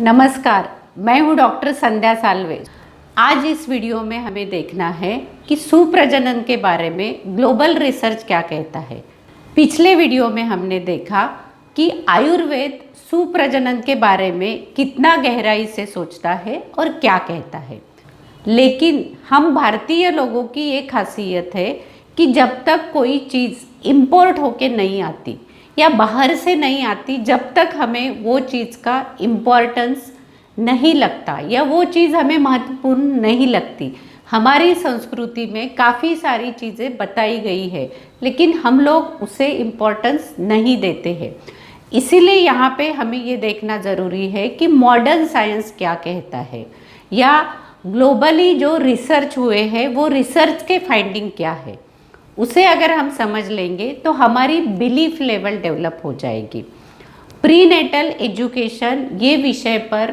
नमस्कार, मैं हूं डॉक्टर संध्या साल्वे। आज इस वीडियो में हमें देखना है कि सुप्रजनन के बारे में ग्लोबल रिसर्च क्या कहता है। पिछले वीडियो में हमने देखा कि आयुर्वेद सुप्रजनन के बारे में कितना गहराई से सोचता है और क्या कहता है, लेकिन हम भारतीय लोगों की एक खासियत है कि जब तक कोई चीज़ इम्पोर्ट होके नहीं आती या बाहर से नहीं आती, जब तक हमें वो चीज़ का इम्पोर्टेंस नहीं लगता या वो चीज़ हमें महत्वपूर्ण नहीं लगती। हमारी संस्कृति में काफ़ी सारी चीज़ें बताई गई है, लेकिन हम लोग उसे इम्पोर्टेंस नहीं देते हैं। इसीलिए यहाँ पे हमें ये देखना ज़रूरी है कि मॉडर्न साइंस क्या कहता है या ग्लोबली जो रिसर्च हुए हैं वो रिसर्च के फाइंडिंग क्या है। उसे अगर हम समझ लेंगे तो हमारी बिलीफ लेवल डेवलप हो जाएगी। प्रीनेटल एजुकेशन ये विषय पर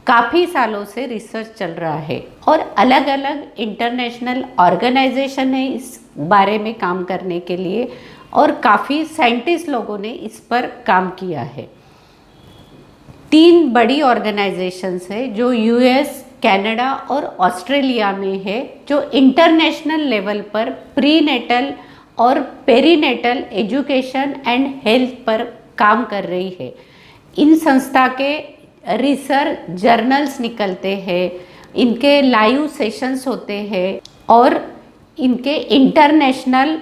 काफ़ी सालों से रिसर्च चल रहा है और अलग अलग इंटरनेशनल ऑर्गेनाइजेशन है इस बारे में काम करने के लिए और काफ़ी साइंटिस्ट लोगों ने इस पर काम किया है। 3 बड़ी ऑर्गेनाइजेशंस है जो यूएस, कनाडा और ऑस्ट्रेलिया में है, जो इंटरनेशनल लेवल पर प्रीनेटल और पेरीनेटल एजुकेशन एंड हेल्थ पर काम कर रही है। इन संस्था के रिसर्च जर्नल्स निकलते हैं, इनके लाइव सेशंस होते हैं और इनके इंटरनेशनल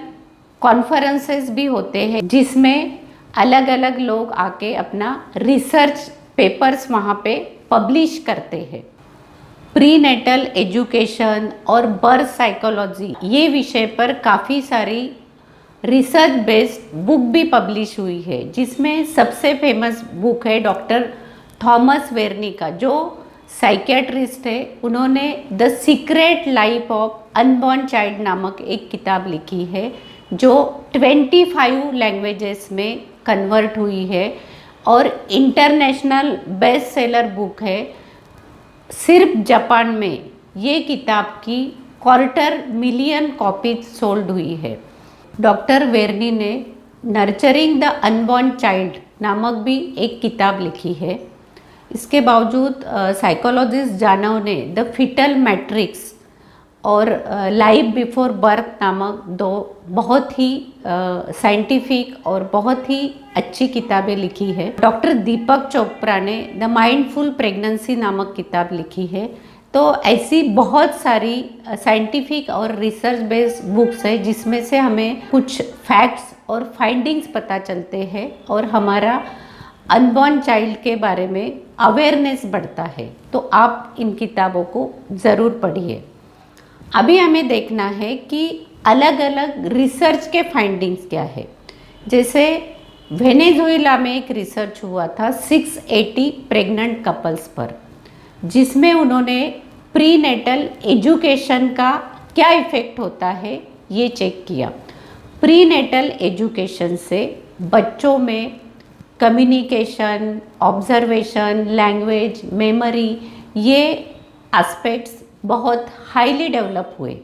कॉन्फ्रेंसेस भी होते हैं, जिसमें अलग अलग लोग आके अपना रिसर्च पेपर्स वहाँ पे पब्लिश करते हैं। प्रीनेटल एजुकेशन और बर्थ साइकोलॉजी ये विषय पर काफ़ी सारी रिसर्च बेस्ड बुक भी पब्लिश हुई है, जिसमें सबसे फेमस बुक है डॉक्टर थॉमस वेरनी का, जो साइकियाट्रिस्ट है। उन्होंने the secret life of unborn child नामक एक किताब लिखी है, जो 25 लैंग्वेजेस में कन्वर्ट हुई है और इंटरनेशनल बेस्ट सेलर बुक है। सिर्फ जापान में ये किताब की 250,000 कॉपीज सोल्ड हुई है। डॉक्टर वेरनी ने नर्चरिंग द अनबॉर्न चाइल्ड नामक भी एक किताब लिखी है। इसके बावजूद साइकोलॉजिस्ट जानव ने द फिटल मैट्रिक्स और लाइफ बिफोर बर्थ नामक 2 बहुत ही साइंटिफिक और बहुत ही अच्छी किताबें लिखी है। डॉक्टर दीपक चोपड़ा ने द माइंडफुल प्रेगनेंसी नामक किताब लिखी है। तो ऐसी बहुत सारी साइंटिफिक और रिसर्च बेस्ड बुक्स है, जिसमें से हमें कुछ फैक्ट्स और फाइंडिंग्स पता चलते हैं और हमारा अनबॉर्न चाइल्ड के बारे में अवेयरनेस बढ़ता है। तो आप इन किताबों को ज़रूर पढ़िए। अभी हमें देखना है कि अलग अलग रिसर्च के फाइंडिंग्स क्या है। जैसे वेनेजुएला में एक रिसर्च हुआ था 680 प्रेग्नेंट कपल्स पर, जिसमें उन्होंने प्रीनेटल एजुकेशन का क्या इफ़ेक्ट होता है ये चेक किया। प्रीनेटल एजुकेशन से बच्चों में कम्युनिकेशन, ऑब्जर्वेशन, लैंग्वेज, मेमोरी ये एस्पेक्ट्स बहुत हाईली डेवलप हुए।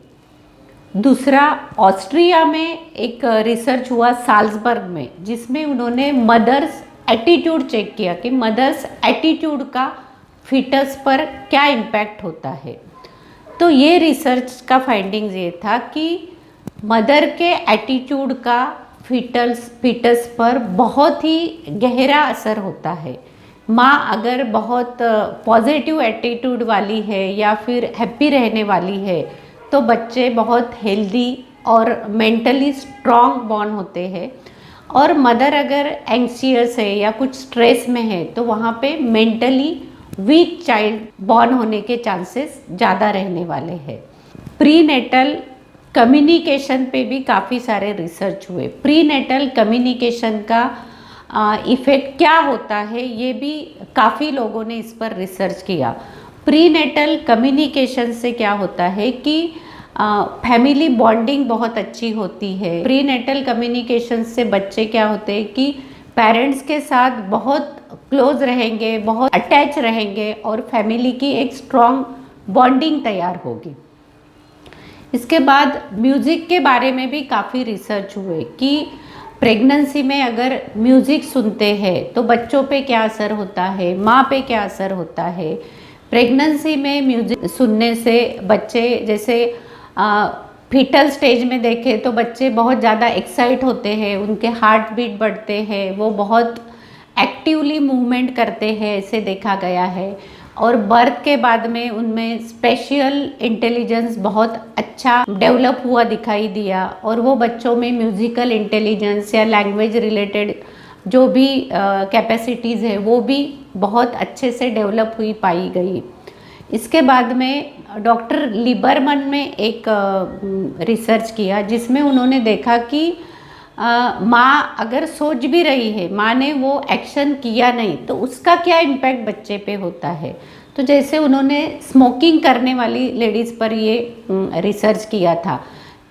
दूसरा, ऑस्ट्रिया में एक रिसर्च हुआ साल्जबर्ग में, जिसमें उन्होंने मदर्स एटीट्यूड चेक किया कि मदर्स एटीट्यूड का फीटस पर क्या इम्पैक्ट होता है। तो ये रिसर्च का फाइंडिंग्स ये था कि मदर के एटीट्यूड का फीटस पर बहुत ही गहरा असर होता है। माँ अगर बहुत पॉजिटिव एटीट्यूड वाली है या फिर हैप्पी रहने वाली है, तो बच्चे बहुत हेल्दी और मेंटली स्ट्रॉन्ग बॉर्न होते हैं। और मदर अगर एंग्शियस है या कुछ स्ट्रेस में है, तो वहाँ पे मेंटली वीक चाइल्ड बॉर्न होने के चांसेस ज़्यादा रहने वाले हैं। प्रीनेटल कम्युनिकेशन पे भी काफ़ी सारे रिसर्च हुए। प्रीनेटल कम्युनिकेशन का इफ़ेक्ट क्या होता है, ये भी काफ़ी लोगों ने इस पर रिसर्च किया। प्रीनेटल कम्युनिकेशन से क्या होता है कि फैमिली बॉन्डिंग बहुत अच्छी होती है। प्रीनेटल कम्युनिकेशन से बच्चे क्या होते हैं कि पेरेंट्स के साथ बहुत क्लोज रहेंगे, बहुत अटैच रहेंगे और फैमिली की एक स्ट्रॉन्ग बॉन्डिंग तैयार होगी। इसके बाद म्यूज़िक के बारे में भी काफ़ी रिसर्च हुए कि प्रेगनेंसी में अगर म्यूज़िक सुनते हैं तो बच्चों पे क्या असर होता है, माँ पे क्या असर होता है। प्रेगनेंसी में म्यूज़िक सुनने से बच्चे जैसे फीटल स्टेज में देखें तो बच्चे बहुत ज़्यादा एक्साइट होते हैं, उनके हार्ट बीट बढ़ते हैं, वो बहुत एक्टिवली मूवमेंट करते हैं, ऐसे देखा गया है। और बर्थ के बाद में उनमें स्पेशल इंटेलिजेंस बहुत अच्छा डेवलप हुआ दिखाई दिया, और वो बच्चों में म्यूज़िकल इंटेलिजेंस या लैंग्वेज रिलेटेड जो भी कैपेसिटीज़ है वो भी बहुत अच्छे से डेवलप हुई पाई गई। इसके बाद में डॉक्टर लिबरमन में एक रिसर्च किया जिसमें उन्होंने देखा कि माँ अगर सोच भी रही है, माँ ने वो एक्शन किया नहीं, तो उसका क्या इम्पैक्ट बच्चे पे होता है। तो जैसे उन्होंने स्मोकिंग करने वाली लेडीज़ पर ये रिसर्च किया था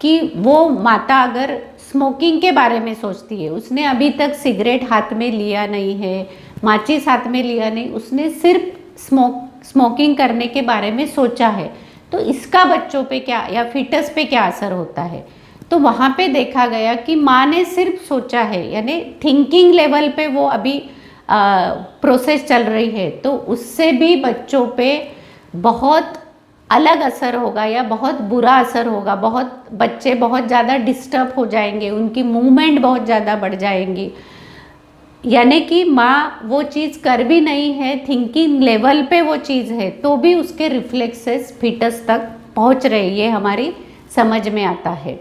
कि वो माता अगर स्मोकिंग के बारे में सोचती है, उसने अभी तक सिगरेट हाथ में लिया नहीं है, माचिस हाथ में लिया नहीं, उसने सिर्फ स्मोकिंग करने के बारे में सोचा है, तो इसका बच्चों पे क्या या फीटस पे क्या असर होता है। तो वहाँ पे देखा गया कि माँ ने सिर्फ सोचा है, यानी थिंकिंग लेवल पे वो अभी प्रोसेस चल रही है, तो उससे भी बच्चों पे बहुत अलग असर होगा या बहुत बुरा असर होगा। बच्चे बहुत ज़्यादा डिस्टर्ब हो जाएंगे, उनकी मूवमेंट बहुत ज़्यादा बढ़ जाएंगी, यानी कि माँ वो चीज़ कर भी नहीं है, थिंकिंग लेवल पे वो चीज़ है, तो भी उसके रिफ्लेक्सेस फीटस तक पहुँच रहे, ये हमारी समझ में आता है।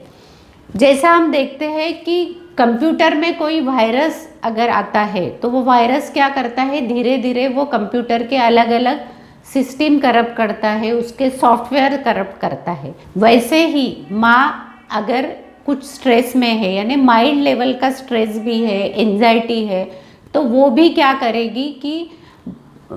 जैसा हम देखते हैं कि कंप्यूटर में कोई वायरस अगर आता है तो वो वायरस क्या करता है, धीरे धीरे वो कंप्यूटर के अलग अलग सिस्टम करप्ट करता है, उसके सॉफ्टवेयर करप्ट करता है। वैसे ही माँ अगर कुछ स्ट्रेस में है, यानी माइल्ड लेवल का स्ट्रेस भी है, एंजाइटी है, तो वो भी क्या करेगी कि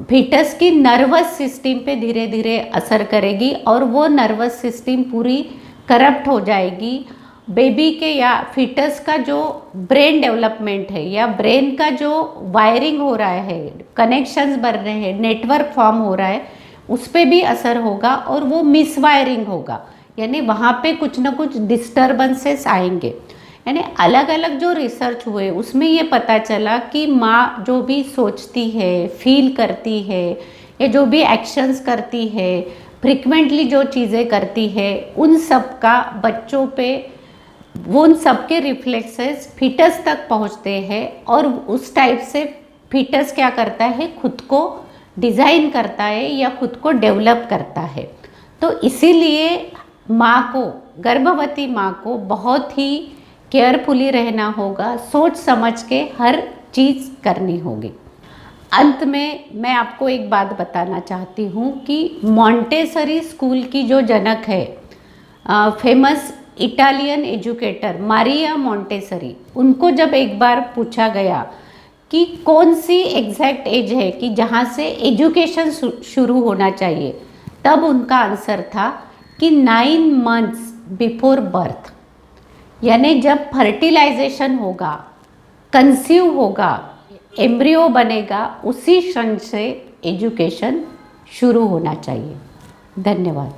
फीटस की नर्वस सिस्टम पे धीरे धीरे असर करेगी, और वो नर्वस सिस्टम पूरी करप्ट हो जाएगी। बेबी के या फीटस का जो ब्रेन डेवलपमेंट है या ब्रेन का जो वायरिंग हो रहा है, कनेक्शंस बन रहे हैं, नेटवर्क फॉर्म हो रहा है, उस पर भी असर होगा, और वो मिस वायरिंग होगा, यानी वहाँ पे कुछ ना कुछ डिस्टर्बेंसेस आएंगे। यानी अलग अलग जो रिसर्च हुए उसमें ये पता चला कि माँ जो भी सोचती है, फील करती है, या जो भी एक्शंस करती है, फ्रिक्वेंटली जो चीज़ें करती है, उन सब का बच्चों पे वो उन सब के रिफ्लेक्सेस फीटस तक पहुंचते हैं, और उस टाइप से फीटस क्या करता है, खुद को डिज़ाइन करता है या खुद को डेवलप करता है। तो इसीलिए माँ को, गर्भवती माँ को बहुत ही केयरफुली रहना होगा, सोच समझ के हर चीज़ करनी होगी। अंत में मैं आपको एक बात बताना चाहती हूँ कि मॉन्टेसरी स्कूल की जो जनक है, famous Italian educator Maria Montessori, उनको जब एक बार पूछा गया कि कौन सी एग्जैक्ट एज है कि जहाँ से एजुकेशन शुरू होना चाहिए, तब उनका आंसर था कि 9 months बिफोर बर्थ, यानी जब फर्टिलाइजेशन होगा, कंसीव होगा, एम्ब्रियो बनेगा, उसी क्षण से एजुकेशन शुरू होना चाहिए। धन्यवाद।